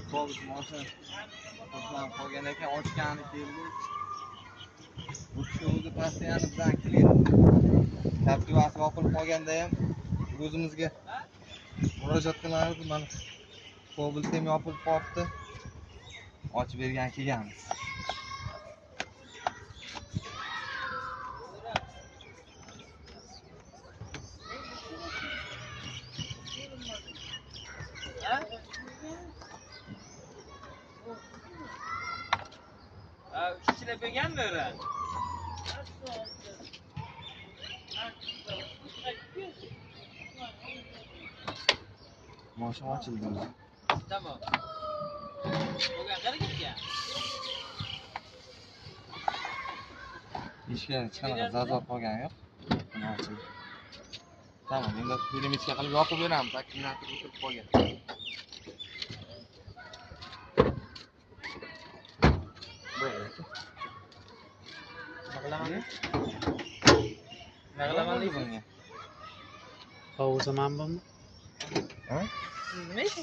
Avtobus mashina to'planib qolgan ekan, ochgani keldi. Bu kishi o'zi postoyanno bilan keladi. Kaptivasi yopilib qolganda ham o'zimizga murojaat qilardi. Mana Cobalt ham yopilib qolibdi. Ochib bergan kelganmiz. Uchilab berganmi o'ra? Mashina ochildi o'zi. Tamam. Bo'lgan qara ketgan. Ishga hech qanaqa zazor qolgani yo'q. Mana ochildi. Tamam, endi perimetrga qilib yopib beramiz. Akkumulyator o'tirib qolgan. Nima qilaman bunga? Hovuzaman bumi? Ha? Nima ish?